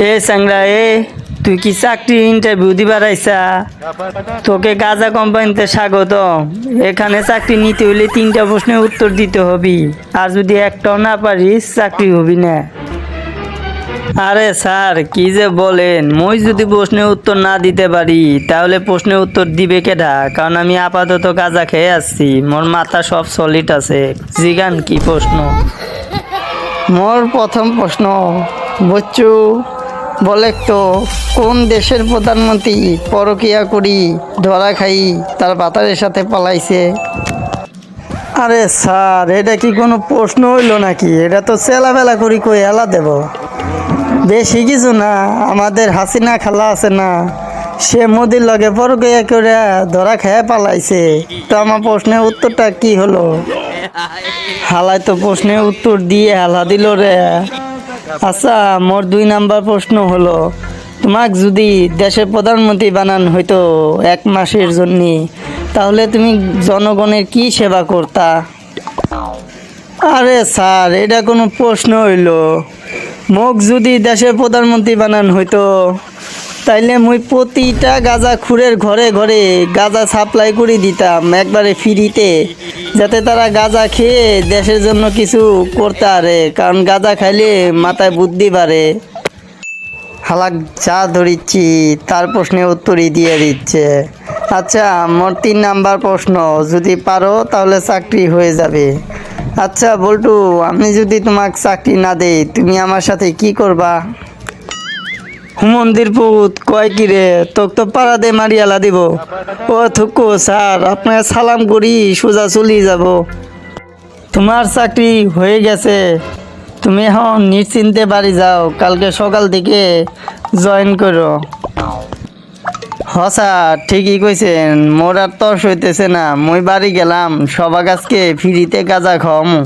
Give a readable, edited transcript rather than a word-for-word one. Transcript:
এ স্যাংরা তুই কি চাকরি ইন্টারভিউ দিবার আইসা? তোকে গাজা কোম্পানিতে স্বাগত। এখানে চাকরি নিতে হইলে 3টা প্রশ্নের উত্তর দিতে হবি, আর যদি একটাও না পারিস চাকরি হবি না। আরে স্যার কি যে বলেন, মই যদি প্রশ্নের উত্তর না দিতে পারি তাহলে প্রশ্নের উত্তর দিবে কেডা? কারণ আমি আপাতত গাঁজা খেয়ে আসছি, মোর মাথা সব সলিড আছে। জিগান কি প্রশ্ন? মোর প্রথম প্রশ্ন, বচ্চু বলে তো কোন দেশের প্রধানমন্ত্রী পরকিয়া করি ধরা খাই তার বাতারের সাথে পালাইছে? আরে স্যার এটা কি কোনো প্রশ্ন হইল নাকি? এটা তো চেলাবেলা করি কই এলা দেব। বেশি কিছু না, আমাদের হাসিনা খালা আছে না, সে মোদির লগে পরকিয়া করে ধরা খেয়ে পালাইছে। তো আমার প্রশ্নের উত্তরটা কি হলো? হালাই তো প্রশ্নের উত্তর দিয়ে হালা দিল রে। আচ্ছা মোর 2 নাম্বার প্রশ্ন হলো, তোমাকে যদি দেশের প্রধানমন্ত্রী বানান হয়তো 1 মাসের জন্য, তাহলে তুমি জনগণের কি সেবা করতা? আরে স্যার এটা কোনো প্রশ্ন হইল? মোক যদি দেশের প্রধানমন্ত্রী বানান হইতো তাইলে মুই প্রতিটা গাঁজা খুরের ঘরে ঘরে গাঁজা সাপ্লাই করে দিতাম একবারে ফ্রিতে, যাতে তারা গাঁজা খেয়ে দেশের জন্য কিছু করতে পারে, কারণ গাঁজা খাইলে মাথায় বুদ্ধি বাড়ে। হালাক যা ধরিচ্ছি তার প্রশ্নের উত্তরই দিয়ে দিচ্ছে। আচ্ছা মোর 3 নাম্বার প্রশ্ন, যদি পারো তাহলে চাকরি হয়ে যাবে। আচ্ছা বল্টু, আমি যদি তোমাকে চাকরি না দেই তুমি আমার সাথে কি করবা? হুমন্দির পুত কয় কি রে, তোকে তো পাড়া দে মারিয়ালা দিব। ও থুকু স্যার আপনার সালাম করি সোজা চলি যাব। তোমার চাকরি হয়ে গেছে, তুমি এখন নিশ্চিন্তে বাড়ি যাও, কালকে সকাল থেকে জয়েন করো। হ স্যার ঠিকই কইছেন, মোর আর তর্স হইতেছে না, মই বাড়ি গেলাম, সবার কাছকে ফ্রিতে গাঁজা খাওয়ামু।